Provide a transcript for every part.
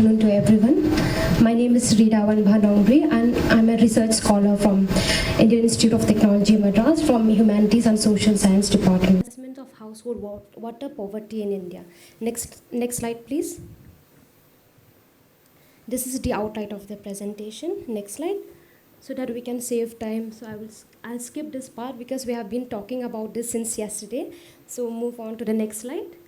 afternoon to everyone. My name is Rida Wanbha Nongbri and I'm a research scholar from Indian Institute of Technology, Madras, from Humanities and Social Science Department. Assessment of household water poverty in India. Next slide, please. This is the outline of the presentation. Next slide. So that we can save time. So I'll skip this part because we have been talking about this since yesterday. So move on to the next slide.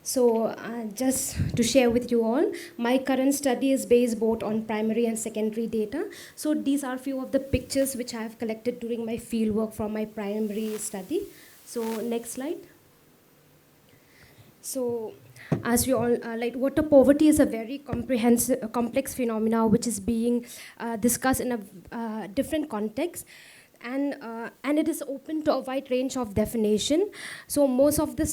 So just to share with you all, my current study is based both on primary and secondary data. So these are few of the pictures which I have collected during my fieldwork from my primary study. So next slide. So as we all, water poverty is a very comprehensive, complex phenomena which is being discussed in a different context. And it is open to a wide range of definition. So most of the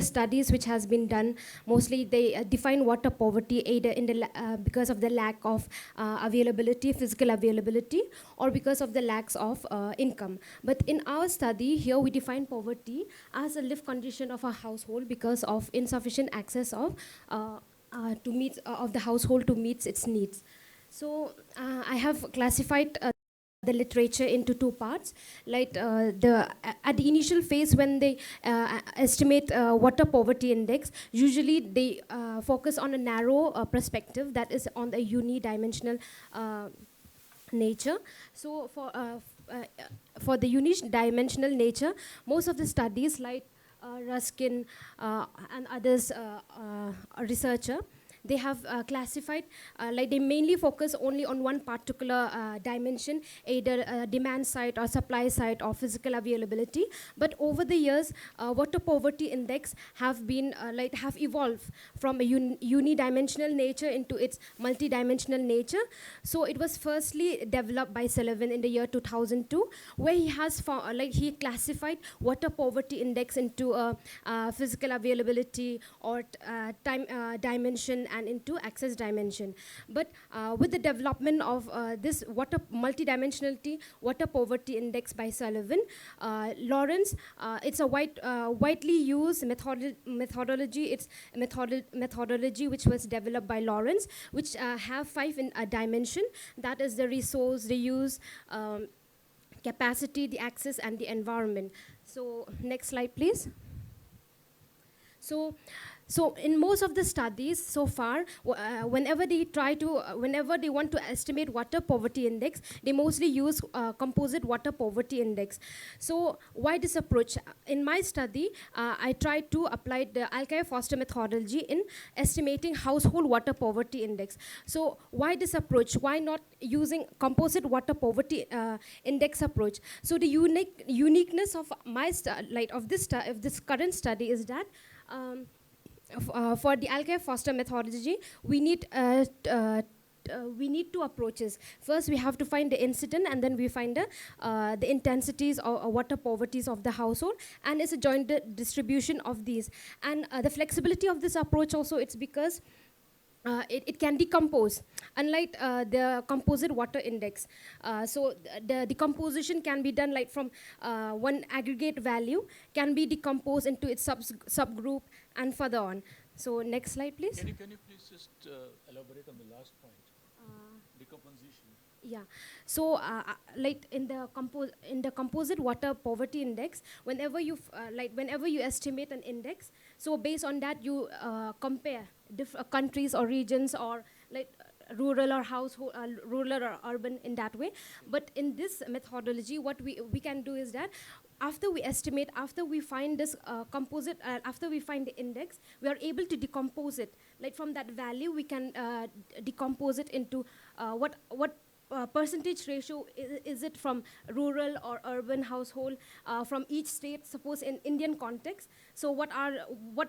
studies which has been done, mostly they define water poverty either in the because of the lack of availability, physical availability, or because of the lacks of income. But in our study here, we define poverty as a lived condition of a household because of insufficient access of the household to meet its needs. So I have classified the literature into two parts. At the initial phase, when they estimate water poverty index, usually they focus on a narrow perspective, that is on the unidimensional nature. So for the unidimensional nature, most of the studies like Ruskin and others researcher, they have classified, they mainly focus only on one particular dimension, either demand side or supply side or physical availability. But over the years, water poverty index have been, have evolved from a unidimensional nature into its multidimensional nature. So it was firstly developed by Sullivan in the year 2002, where he has he classified water poverty index into physical availability or time dimension and into access dimension. But with the development of this multidimensionality water poverty index by Sullivan, Lawrence, it's a widely used methodology. It's a methodology which was developed by Lawrence, which have 5 in a dimension. That is the resource, the use, capacity, the access, and the environment. So next slide, please. So in most of the studies so far, whenever they want to estimate water poverty index, they mostly use composite water poverty index. So why this approach? In my study, I tried to apply the Alkire-Foster methodology in estimating household water poverty index. So why this approach? Why not using composite water poverty index approach? So the uniqueness of my this current study is that for the Alkire-Foster methodology, we need 2 approaches. First, we have to find the incident, and then we find the intensities or water poverties of the household, and it's a joint distribution of these. And the flexibility of this approach also, it's because it can decompose, unlike the composite water index. So the decomposition can be done from one aggregate value, can be decomposed into its subgroup and further on. So next slide, please. Can you please just elaborate on the last point, decomposition? Yeah. So in the composite water poverty index, whenever you estimate an index, so based on that you compare countries or regions or rural or household, rural or urban in that way. But in this methodology, what we can do is that after we estimate, after we find this composite, after we find the index, we are able to decompose it. From that value, we can decompose it into what percentage ratio is it from rural or urban household from each state, suppose in Indian context. So what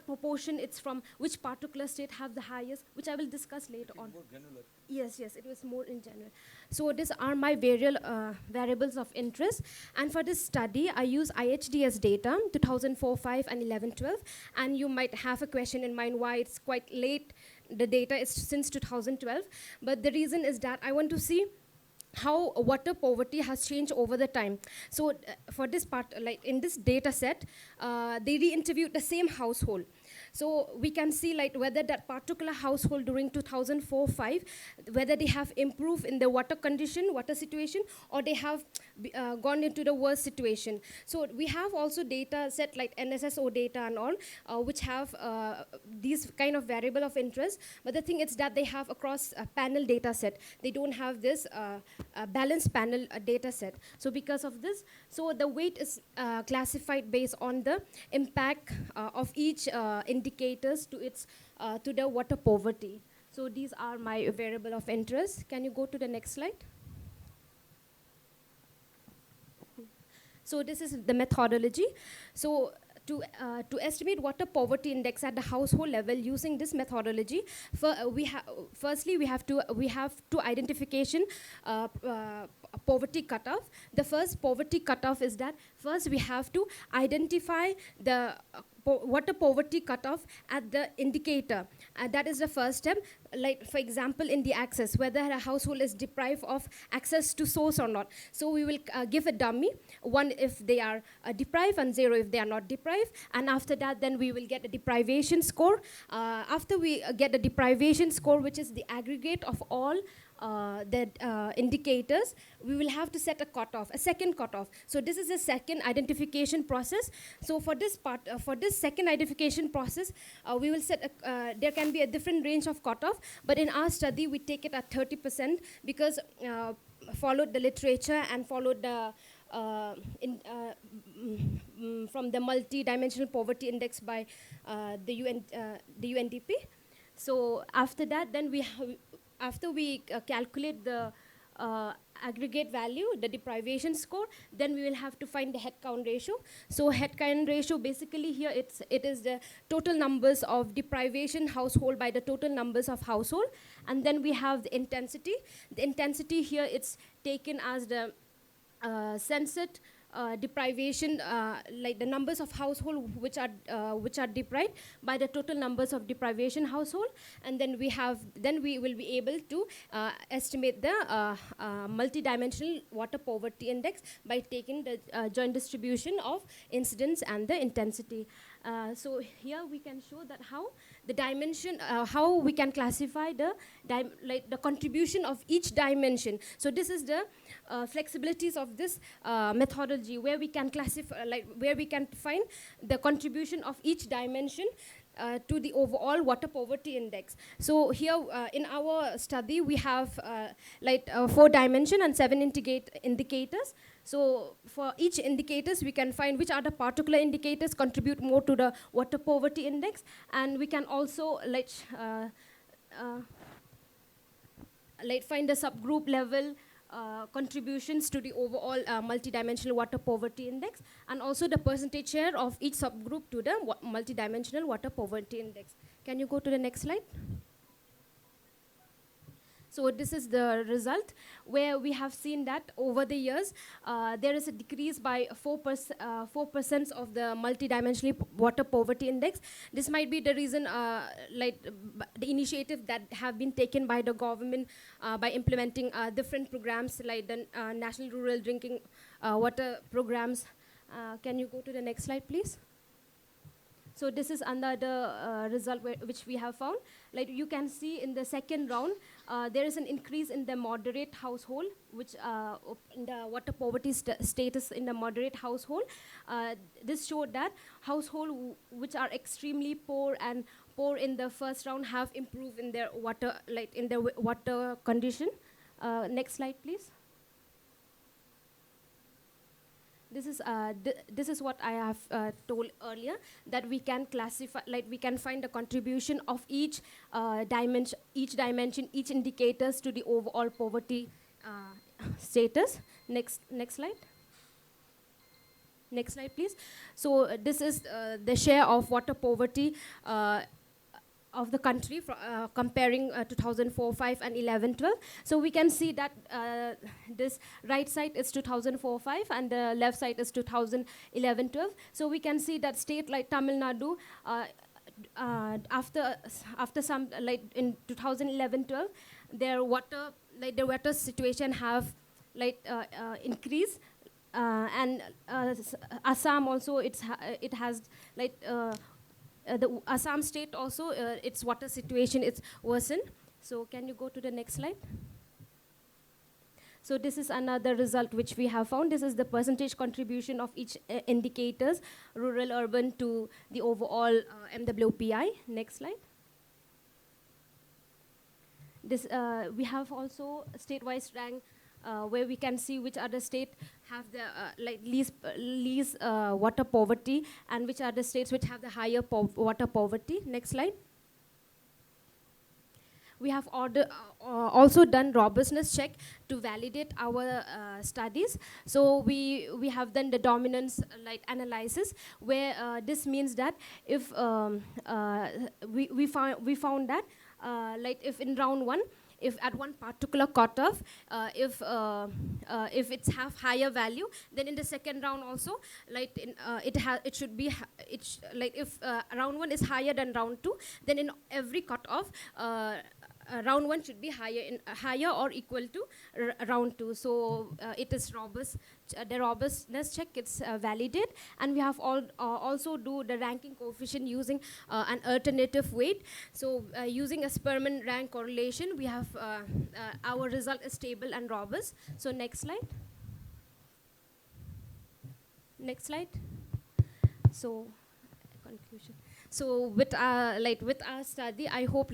proportion it's from which particular state have the highest, which I will discuss later on. More granular. Yes, it was more in general. So these are my variables of interest. And for this study, I use IHDS data, 2004-05 and 11-12. And you might have a question in mind why it's quite late. The data is since 2012. But the reason is that I want to see how water poverty has changed over the time. So for this part, in this data set, they re-interviewed the same household. So we can see like whether that particular household during 2004-5, whether they have improved in the water condition, water situation, or they have gone into the worst situation. So we have also data set like NSSO data and all, which have these kind of variable of interest. But the thing is that they have across a panel data set. They don't have this balanced panel data set. So because of this, so the weight is classified based on the impact of each indicators to its to the water poverty. So these are my variable of interest. Can you go to the next slide? So this is the methodology. So to estimate water poverty index at the household level using this methodology, firstly we have to identification poverty cutoff. The first poverty cutoff is that first we have to identify the water poverty cutoff at the indicator. That is the first step. Like for example, in the access, whether a household is deprived of access to source or not. So we will give a dummy, 1 if they are deprived and 0 if they are not deprived. And after that, then we will get a deprivation score. After we get a deprivation score, which is the aggregate of all the indicators, we will have to set a cutoff, a second cutoff. So this is a second identification process. So for this part, for this second identification process, we will set there can be a different range of cutoff, but in our study we take it at 30% because followed the literature and followed the from the multi-dimensional poverty index by the UNDP. So after that, then after we calculate the aggregate value, the deprivation score, then we will have to find the head count ratio. So head count ratio, basically here it is the total numbers of deprivation household by the total numbers of household. And then we have the intensity. The intensity here, it's taken as the census deprivation, like the numbers of household which are deprived by the total numbers of deprivation household, and then we will be able to estimate the multidimensional water poverty index by taking the joint distribution of incidence and the intensity. So here we can show that how the dimension, how we can classify the contribution of each dimension. So this is the flexibilities of this methodology, where we can classify, where we can find the contribution of each dimension to the overall water poverty index. So here in our study we have 4 dimension and 7 indicators. So for each indicators we can find which are the particular indicators contribute more to the water poverty index, and we can also find the subgroup level contributions to the overall multidimensional water poverty index, and also the percentage share of each subgroup to the multidimensional water poverty index. Can you go to the next slide? So this is the result, where we have seen that over the years, there is a decrease by 4% of the multidimensional water poverty index. This might be the reason, the initiative that have been taken by the government by implementing different programs like the National Rural Drinking Water Programs. Can you go to the next slide, please? So this is another result which we have found. Like you can see in the second round, there is an increase in the moderate household, which in the water poverty status in the moderate household. This showed that household which are extremely poor and poor in the first round have improved in their water, in their water condition. Next slide, please. This is what I have told earlier, that we can classify, we can find the contribution of each dimension, each indicators to the overall poverty status. Next slide. Next slide, please. So this is the share of water poverty of the country, comparing 2004-5 and 11-12. So we can see that this right side is 2004-5 and the left side is 2011-12. So we can see that state like Tamil Nadu, after some, in 2011-12, their water situation have increased, and Assam also it has the Assam state also, its water situation is worsened. So can you go to the next slide? So this is another result which we have found. This is the percentage contribution of each indicators, rural, urban, to the overall MWPI. Next slide. This, we have also state-wise rank where we can see which other state have the like least water poverty, and which are the states which have the higher water poverty. Next slide. We have also done robustness check to validate our studies. So we have done the dominance like analysis, where this means that if we found that like if in round 1, if at one particular cutoff, if it's have higher value, then in the second round also, like it should be like if round 1 is higher than round 2, then in every cutoff, round 1 should be higher or equal to round 2. So it is robust. The robustness check, it's validated, and we have also do the ranking coefficient using an alternative weight. So using a Spearman rank correlation, we have our result is stable and robust. So next slide. Next slide. So conclusion. So with our study, I hope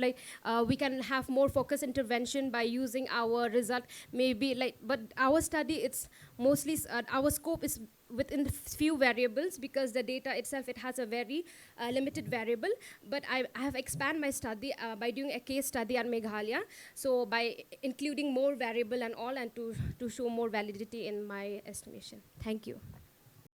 we can have more focused intervention by using our result. Maybe but our study, it's mostly our scope is within few variables, because the data itself, it has a very limited variable. But I have expanded my study by doing a case study on Meghalaya. So by including more variable and all, and to show more validity in my estimation. Thank you.